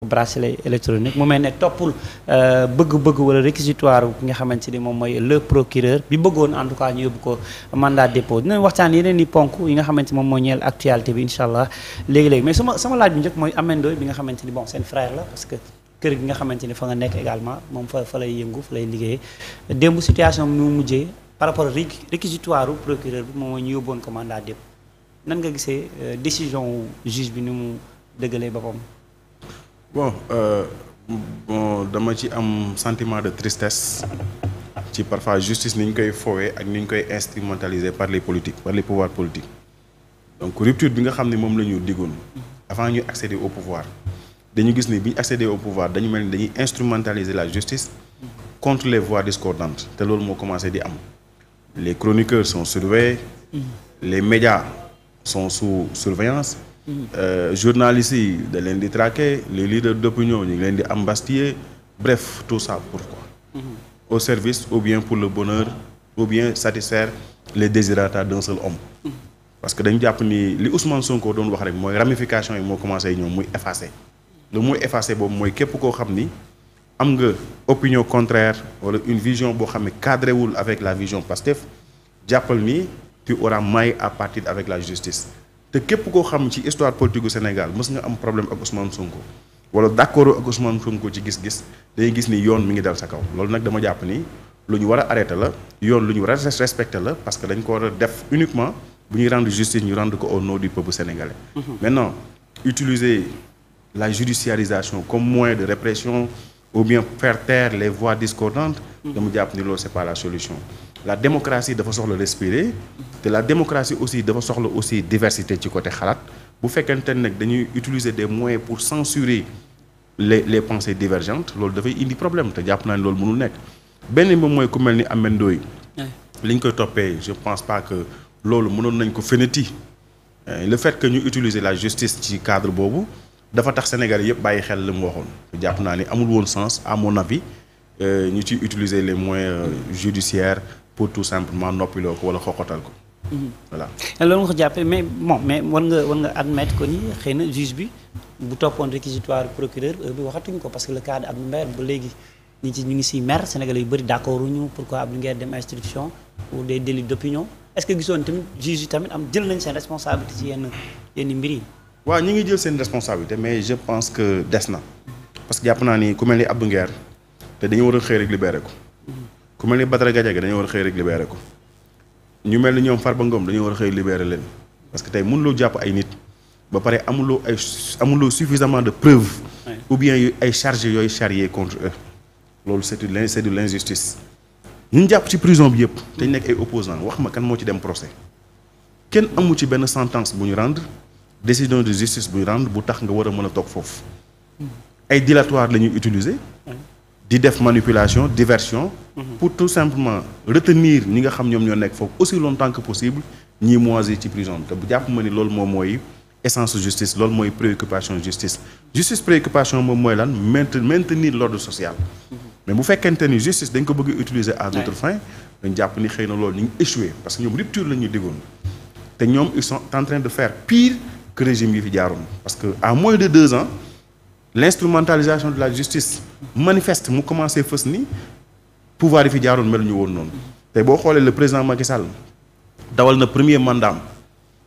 bracelet électronique mu mel ne toppul bëgg-bëgg wala réquisitoire bi nga xamante ni moom mooy le procureur bi bëggoon en tout cas ñu yóbbu ko mandat dépôt dinañ waxtaan yeneen ni ponk yi nga xamante moom mooy ñeel actualité bi incha allah léegi-léegi mais sama laaj bu njëkk mooy Ameth Ndoye bi nga xamante ni bon seen frère la parce que kër gi nga xamante ni fa nga nekk également moom fa lay yëngu fa lay liggéeyee démb situation bi mu mujjee par rapport réquisitoire procureur bi moom mooy ñu yóbboon ko mandat dépôt nan nga gisee décision juge bi ni mu dëggalee boppam. Bon, dama ci am sentiment de tristesse ci parfois justice ni ñu koy foowee ak ni ñu koy instrumentaliser par les politiques par les pouvoirs politiques donc rupture bi nga xam ne moom la ñu diggoon avant ñu accéder au pouvoir dañu gis ni bi ñu accéder au pouvoir dañu mel ni dañuy instrumentaliser la justice contre les voix discordantes te loolu moo commencé di am les chroniqueurs sont surveillés les médias sont sous surveillance. Journalistes yi da leen di traquer les leaders d'opinion ñu ngi leen di embastiller bref tout ça pourquoi au service ou bien pour le bonheur ou bien satisfaire les désirata d'un seul homme parce que dañu jàpp ni li Ousmane Sonko doon wax rek mooy ramification yi moo commencé ñoom muy effacé lu muy effacé boobu mooy képp koo xam ni am nga opinion contraire wala une vision boo xam ne cadré wul avec la vision Pastef jàppal ni tu auras maille à partir avec la justice te képp koo xam ci histoire politique gu Sénégal mës nga am problème ak Ousmane Sonko wala d'accord ak Ousmane Sonko ci gis-gis dañuy gis ni yoon mi ngi dal sa kaw loolu nag dama jàpp ni lu ñu war a arrêter la yoon lu ñu war a respecter la parce que dañ ko war a def uniquement bu ñuy rendre justice ñu rendre ko au nom du peuple sénégalais. Maintenant utiliser la judiciarisation comme moyen de répression ou bien faire taire les voix discordantes. dama jàpp ni loolu c'est pas la solution. La démocratie dafa soxla respirer te la démocratie aussi dafa soxla aussi diversité ci côté xalaat bu fekkente ne nag dañuy utiliser des moyens pour censurer les pensées divergentes loolu dafay indi problème te jàpp naa ne loolu mënul nekk benn moom mooy ku mel ni Ameth Ndoye li ñu koy toppee je pense pas que loolu mënoon nañ ko feneti le fait que ñu utiliser la justice ci cadre boobu dafa tax Sénégalais yëpp bàyyi xel li mu waxoon jàpp naa ni amul woon sens à mon avis ñu ciy utiliser les moyens judiciaires pour tout simplement noppiloo ko wala xoxotal ko. voilà. loolu nga ko jàppee mais bon mais war nga admettre que ni xëy na juge bi bu toppoon réquisitoire procureur bi waxatuñ ko parce que le cas de Abdou Nguer ba léegi ñu ngi siy mer Sénégalais yu bëri d'accord uñu pourquoi Abdou Nguer dem instruction ou des délits d'opinion est-ce que gisoon tamit juge yi tamit jël nañ seen responsabilité ci yenn mbir yi. waaw ñi ngi jël seen responsabilité mais je pense que des na parce que jàpp naa ni ku mel ni Abdou Nguer te dañu war a xëy rek libéré ko. ku mel ni Badara Gadiaga dañoo war a xëy rek libéré ko ñu mel ni ñoom Farba Ngom dañoo war a xëy libéré leen parce que tey mënuloo jàpp ay nit ba pare amuloo suffisamment de preuves ou bien ay charges yooyu charrier contre eux loolu c'est de l'injustice ñu jàpp ci prison bi yëpp te ñu nekk ay opposants wax ma kan moo ci dem procès kenn amu ci benn sentence bu ñu rendre décision de justice bu ñu rendre bu tax nga war a mën a toog foofu ay dilatoire la ñuy utiliser di def manipulation diversion pour tout simplement retenir ñi nga xam ñoom ñoo nekk foofu aussi longtemps que possible ñiy moisir ci prison te bu jàpp ma ni loolu moom mooy essence justice loolu mooy préoccupation justice préoccupation moom mooy lan maintenir l'ordre social mais bu fekkente ni justice dañ ko bëgg utiliser à d'autres fins dañ jàpp ni xëy na loolu ñu ngi échoué parce que ñoom rupture la ñu diggoon te ñoom ils sont en train de faire pire que régime yi fi jaaroon parce que à moins de 2 ans l'instrumentalisation de la justice manifeste mu commencé fës ni pouvoir yi fi jaaroon mel ñu woon noonu te boo xoolee le président Macky Sall dawal na premier mandat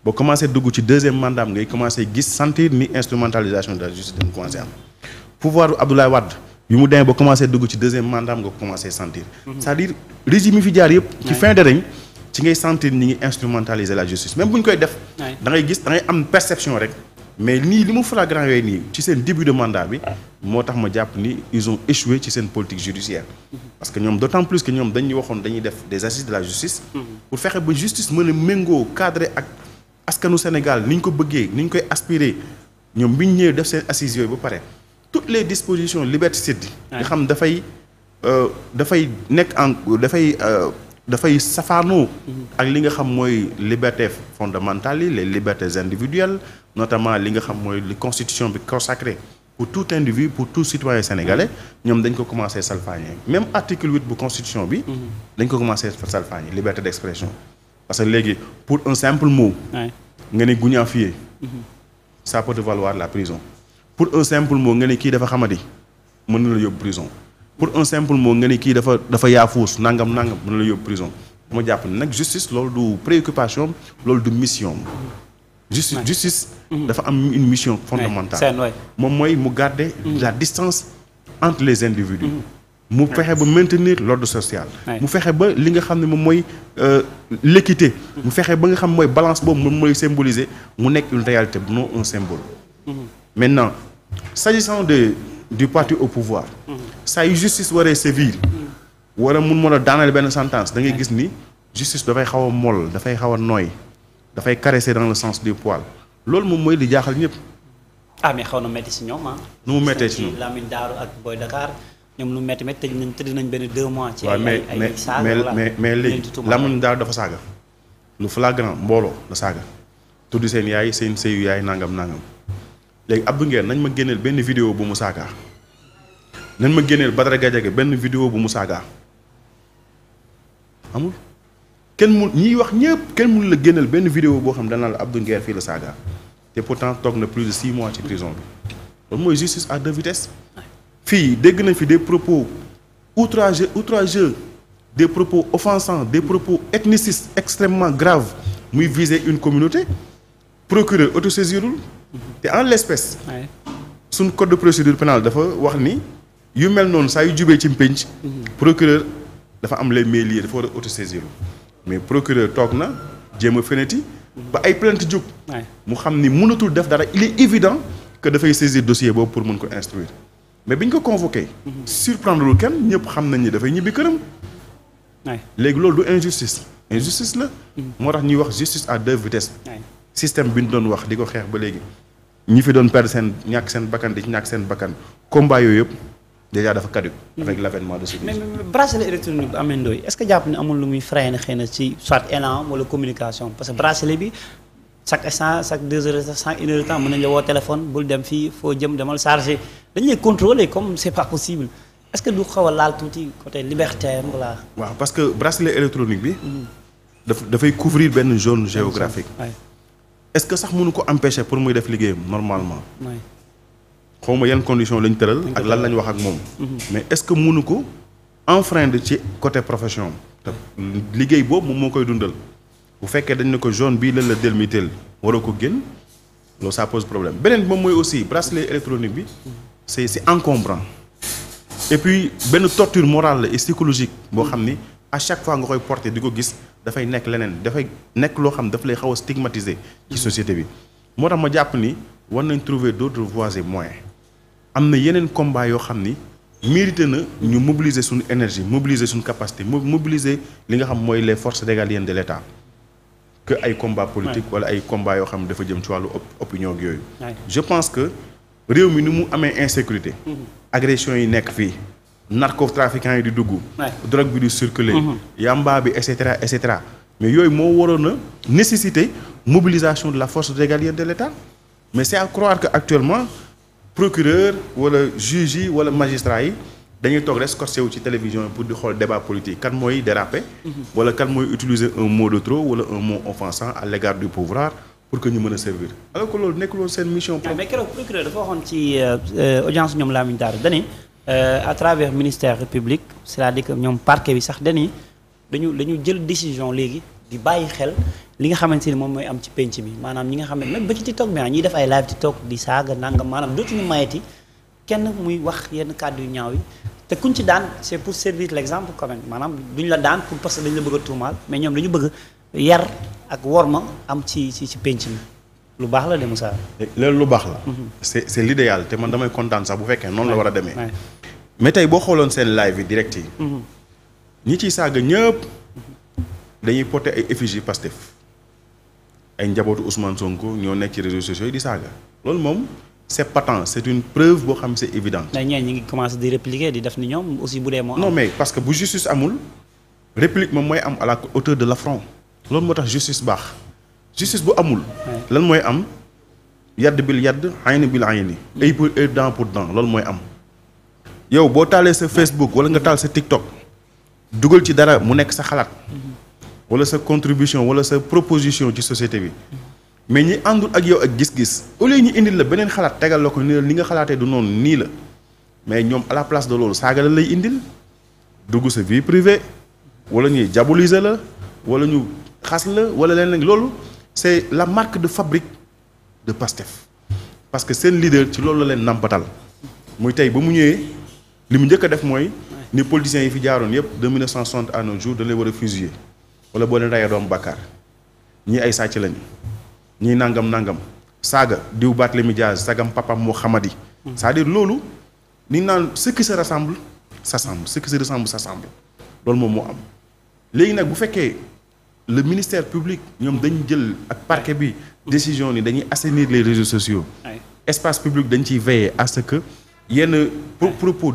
boo commencé dugg ci deuxième mandat ngay commencé gis sentir ni instrumentalisation de la justice dañu commencé am pouvoir Abdoulaye Wade bi mu demee ba commencé dugg ci deuxième mandat nga commencé sentir c'est-à-dire régime yi fi jaar yëpp ci fin de règne ci ngay sentir ñi ngi instrumentaliser la justice même bu ñu koy def da ngay gis da ngay am perception rek mais nii li mu flagrant yooyu nii ci seen début de mandat bi moo tax ma jàpp ni ils ont échoué ci seen politique judiciaire parce que ñoom d'autant plus que ñoom dañuy waxoon dañuy def des assises de la justice pour fexe ba justice mën a méngoo cadré ak askanu Sénégal ni ñu ko bëggee ni ñu koy aspirer ñoom bi ñu ñëwee def seen assises yooyu ba pare toutes les dispositions liberticides nga xam dafay nekk dafay safaanoo ak li nga xam mooy liberté fondamentale yi les libertés individuelles notamment li nga xam mooy li constitution bi consacrée pour tout individu pour tout citoyen sénégalais ñoom dañ ko commencé salfaañe même article 8 bu constitution bi dañ ko commencé salfaañe liberté d'expression parce que léegi pour un simple mot nga ne guñaafier ça peut te valoir la prison pour un simple mot nga ne kii dafa xamadi mën na la yóbbu prison pour un simple mot nga ne kii dafa yaafuus nangam mën na la yóbbu prison dama jàpp ne nag justice loolu du préoccupation loolu du mission justice dafa am une mission fondamentale moom mooy mu garder la distance entre les individus mu fexe ba maintenir l'ordre social mu fexe ba li nga xam ne moom mooy l'équité mu fexe ba nga xam mooy balance boobu moom mooy symboliser mu nekk une réalité non un symbole maintenant s'agissant du parti au pouvoir saa yu justice waree sévir war a mën a daaneel benn sentence da ngay gis ni justice dafay xaw a moll dafay xaw a nooy dafay caresser dans le sens du poil loolu moom mooy li jaaxal ñëpp. mais xaw na metti si ñoom ah. nu mu mettee si ñoom Lamine Darou ak Boy Dakar ñoom lu metti tëdd nañ benn 2 mois. ci ay saaga mais léegi Lamine Darou dafa saaga lu flagrant mbooloo la saaga tudd seen yaay seen sëyu yaay nangam léegi Abdou Nguer nañ ma génneel benn vidéo bu mu saaga nañ ma génneel Badara Gadiaga benn vidéo bu mu saaga amul. ñiy wax ñëpp kenn mënu la génnal benn vidéo boo xam dana la Abdou Nguer fii la saaga te pourtant toog na plus de 6 mois ci prison bi loolu mooy justice à 2 vitesses fii dégg nañ fi des propos outrageux des propos offensants des propos ethnicistes extrêmement graves muy viser une communauté procureur autosaisirul te en l'espèce suñ code de procédure pénale dafa wax ni yu mel noonu saa yu jubee ci mpénc procureur dafa am les mains liées dafa war a autosaisirul mais procureur toog na jéem a feneti ba ay plainte jóg mu xam ni mënatul def dara il est évident que dafay saisir dossier boobu pour mën ko instruire mais bi ñu ko convoqué surprendre lu kenn ñëpp xam nañ ni dafay ñibbi këram léegi loolu du injustice la moo tax ñuy wax justice à 2 vitesses système bi ñu doon wax di ko xeex ba léegi ñi fi doon perdre seen ñàkk seen bakkan di ñàkk seen bakkan combat yooyu yëpp déjà dafa caduc avec l'avènement de ce mais bracelet électronique bi Ameth Ndoye est-ce que jàpp ne amul lu muy freiner xëy na ci soit élan wala communication parce que bracelet bi chaque instant chaque 2 heures de temps 1 heure de temps mën nañ la woo téléphone bul dem fii foo jëm demal chargé dañu lay contrôler comme c'est pas possible est-ce que du xaw a laal tuuti côté liberté voilà. waaw parce que bracelet électronique bi. dafay couvrir benn zone géographique. est-ce que sax mënu ko empêcher pour muy def liggéeyam normalement. xaw ma yan conditions lañ tëral ak lan lañ wax ak moom. mais est-ce que mënu ko enfreindre ci côté profession te liggéey boobu moom moo koy dundal bu fekkee dañ ne ko zone bii lan la delmiteel waroo ko génn loolu ça pose problème beneen bi moom mooy aussi bracelet électronique bi c'est encombrant et puis benn torture morale et psychologique boo xam ni à chaque fois nga koy porter di ko gis dafay nekk leneen dafay nekk loo xam daf lay xaw a stigmatiser ci société bi moo tax ma jàpp ni war nañ trouver d'autres voies et moyens am na yeneen combat yoo xam ni mérité na ñu mobiliser suñu énergie mobiliser suñu capacité mobiliser li nga xam mooy les forces régaliennes de l'État que ay combat politique wala ay combat yoo xam ne dafa jëm ci wàllu opinion ak yooyu je pense que réew mi ni mu amee insécurité agression yi nekk fii narcotrafiquants yi di dugg drogue bi di circuler yamba bi et cetera mais yooyu moo waroon a nécessiter mobilisation de la force régalienne de l'État mais c'est à croire que actuellement procureur wala juge yi wala magistrat yi dañuy toog rek scotché wu ci télévision pour di xool débat politique kan mooy déraper wala kan mooy utiliser un mot de trop wala un mot offensant à l'égard du pouvoir pour que ñu mën a servir alors que loolu nekkul woon seen mission. mais keroog procureur dafa waxoon ci audience ñoom Lamine Darou dañuy à travers ministère public c'est-à-dire que ñoom parquet bi sax dañuy dañu jël décision léegi di bàyyi xel li nga xamante ni moom mooy am ci penc bi maanaam ñi nga xam ne même ba ci TikTok bi ñiy def ay live TikTok di saaga nangam maanaam dootuñu mayeti kenn muy wax yenn kàddu yu ñaaw yi te kuñ ci daan c'est pour servir l'exemple quand même maanaam duñ la daan pour parce que dañ la bëgg a tuumaal mais ñoom dañu bëgg yar ak worma am ci penc mi lu baax la de Moussa. loolu lu baax la. c'est l'idéal te man damay kontaan sax bu fekkee noonu la war a demee. mais tey boo xooloon seen live yi direct yi. ñi ciy saaga ñëpp dañuy porter ay effigie Pastef ay njabootu Ousmane Sonko ñoo nekk ci réseaux sociaux yi di saaga loolu moom c'est patent c'est une preuve boo xam c'est évident. mais ñenn ñi ngi commencer di répliquer di def ni ñoom aussi bu dee moo. non mais parce que bu justice amul réplique moom mooy am à la hauteur de l'affront loolu moo tax justice baax justice bu amul. lan mooy am yadd bil yadd ayn bil ayni œil pour œil dent pour dent loolu mooy am. yow boo taalee sa Facebook wala nga taal sa TikTok dugal ci dara mu nekk sa xalaat wala sa contribution wala sa proposition ci société bi mais ñi àndul ak yow ak gis-gis au lieu ñu indil la beneen xalaat tegal la ko ni la li nga xalaatee du noonu nii la mais ñoom à la place de loolu saaga la lay indil dugg sa vie privée wala ñuy diaboliser la wala ñu xas la wala leneen loolu c'est la marque de fabrique de Pastef parce que seen leader ci loolu la leen nampatal muy tey ba mu ñëwee li mu njëkk a def mooy ni politiciens yi fi jaaroon yëpp de 1960 à nos jours dañ leen war a fusiller wala boo leen rayee doom bàkkaar ñii ay sàcc lañu ñii nangam saaga diw Barthélémy Dias sagam papam moo xamadi c'est-à-dire loolu ni naan ce qui se rassemble s'assemble ce qui se ressemble s'assemble loolu moom moo am léegi nag bu fekkee le ministère public ñoom dañu jël ak parquet bi décision ni dañuy assainir les réseaux sociaux espace public dañ ciy veiller à ce que yenn propos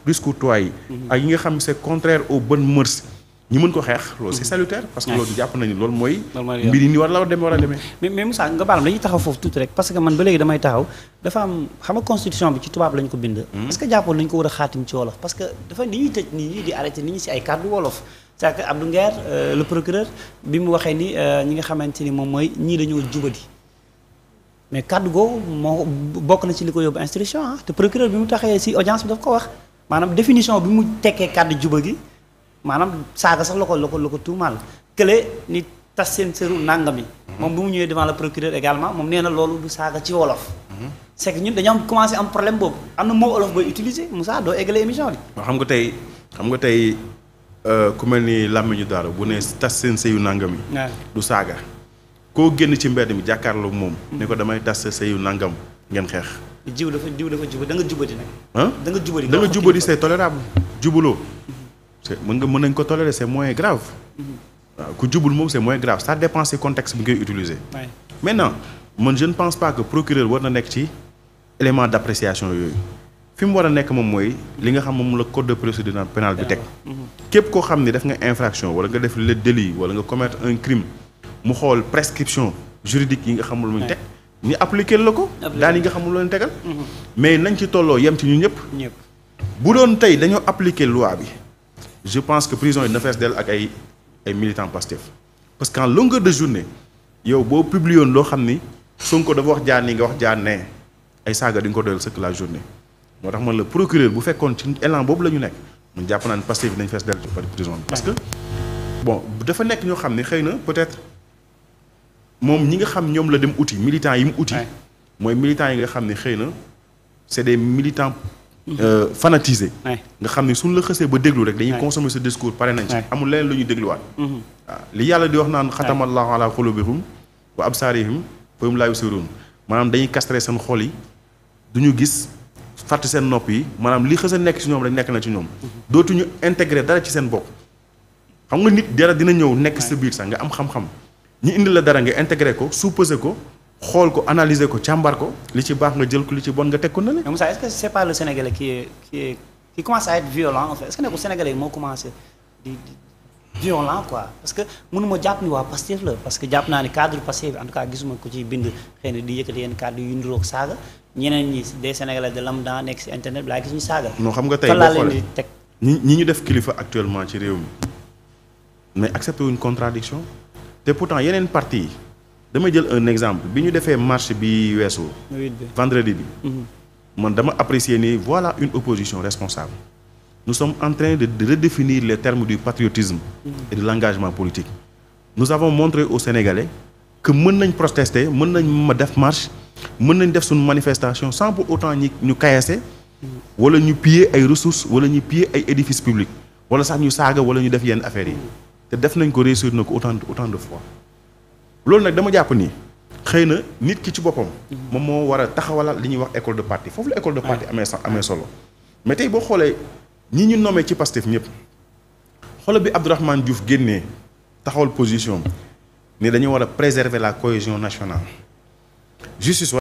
discourtois yi ak yi nga xam ne c'est contraire aux bonnes mœurs ñu mën ko xeex loolu c'est salutaire parce que loolu jàpp nañu loolu mooy mbir yi ni war a demee mais Moussa nga baal ma dañuy taxaw foofu tuuti rek parce que man ba léegi damay taxaw dafa am xam nga constitution bi ci tubaab lañ ko bind est-ce que jàppoon nañu ko war a xaatim ci wolof parce que dafa ni ñuy tëj nit ñi di arrêté nit ñi si ay kàddu wolof c'est-à-dire que Abdou Nguer le procureur bi mu waxee ni ñi nga xamante ni moom mooy ñii dañoo jubadi mais kàddu googu moo bokk na ci li ko yóbbu instruction te procureur bi mu taxee si audience bi daf ko wax maanaam définition bi mu tekkee kàddu juba gi maanaam saaga sax la ko tuumaal kële ni tas seen sëru nangami moom bu mu ñëwee devant le procureur également moom nee na loolu du saaga ci wolof c'est que ñun dañoo am commencé am problème boobu am na moo wolof booy utiliser Moussa doo eggale émission bi xam nga tey ku mel ni làmmiñu daara bu ne tas seen sëyu nangami du saaga koo génn ci mbedd mi jàkkaarloo moom ne ko damay tas sa sëyu nangam ngeen xeex diw dafa jubadi da nga jubadi nag da nga jubadi c'est tolérable jubuloo mën nañ ko tolérer c'est moins grave waaw ku jubul moom c'est moins grave ça dépend ci contexte bi ngay utiliser maintenant man je ne pense pas que procureur war na nekk ci élément d'appréciation yooyu fi mu war a nekk moom mooy li nga xam moom la code de procédure pénale bi teg képp koo xam ni def nga infraction wala nga def le délit wala nga commettre un crime mu xool prescription juridique yi nga xamul lu ñu teg ni appliquer la ko daan yi nga xamul lu leen tegal mais nañ ci tolloo yem ci ñun ñëpp bu doon tey dañoo appliquer loi bi je pense que prison yi na fees dell ak ay militants Pastef parce qu'en longueur de journée yow boo publié woon loo xam ni Sonko dafa wax jaan nii nga wax jaan ne ay saaga di nga ko doyal sëkk la journée moo tax man la procureur bu fekkoon ci élan boobu la ñu nekk man jàpp naa ne Pastef yi nañ fees dell ci prison bi parce que bon dafa nekk ñoo xam ne xëy na peut-être moom ñi nga xam ñoom la dem uti militants yi mu uti mooy militants yi nga xam ne xëy na c'est des militants fanatisé nga xam ne suñ la xësee ba déglu rek dañuy consommer ce discours pare nañ ci amul leneen lu ñuy dégluwaat waaw li yàlla di wax naan xatamallahu ala qulubihim wa absaarihim fa hum laa yubsiruun maanaam dañuy castré seen xol yi duñu gis fàtt seen nopp yi maanaam li xës a nekk ci ñoom rek nekk na ci ñoom dootuñu intégré dara ci seen bopp xam nga nit dara dina ñëw nekk sa biir sax nga am xam-xam ñu indi la dara nga intégré ko sous-pesé ko xool ko analyser ko càmbar ko li ci baax nga jël ko li ci bon nga teg ko na la. mais Moussa est-ce que c'est pas le Sénégalais qui commence à être violent en fait est-ce que nekkul Sénégalais yi moo commencé di violent quoi parce que mënuma jàpp ni waa Pastef la parce que jàpp naa ni cadre Pastef en tout cas gisuma ko ci bind xëy na di yëkkati yenn cadre yu nduroog saaga ñeneen ñi des Sénégalais de lambda nekk ci internet bi laa gis ñu saaga. non xam nga tey boo xoolee ñi ñu def kilifa actuellement ci réew mi mais accepté wuñ contradiction te pourtant yeneen parti yi damay jël un exemple bi ñu defee marche bi weesu vendredi bi man dama apprécier ni voilà une opposition responsable nous sommes en train de redéfinir les termes du patriotisme et de l'engagement politique nous avons montré aux Sénégalais que mën nañ protester mën nañ ma def marche mën nañ def suñu manifestation sans pour autant ñu kayase wala ñu piller ay ressources wala ñu piller ay édifices publics wala sax ñu saaga wala ñu def yenn affaires yi te def nañ ko réussir na ko autant de fois loolu nag dama jàpp ni xëy na nit ki ci boppam moom moo war a taxawalal li ñuy wax école de parti foofu la école de parti amee solo mais tey boo xoolee ñi ñu nommé ci Pastef ñëpp xoolal bi Abdourahmane Diouf génnee taxawal position ni dañu war a préserver la cohésion nationale justice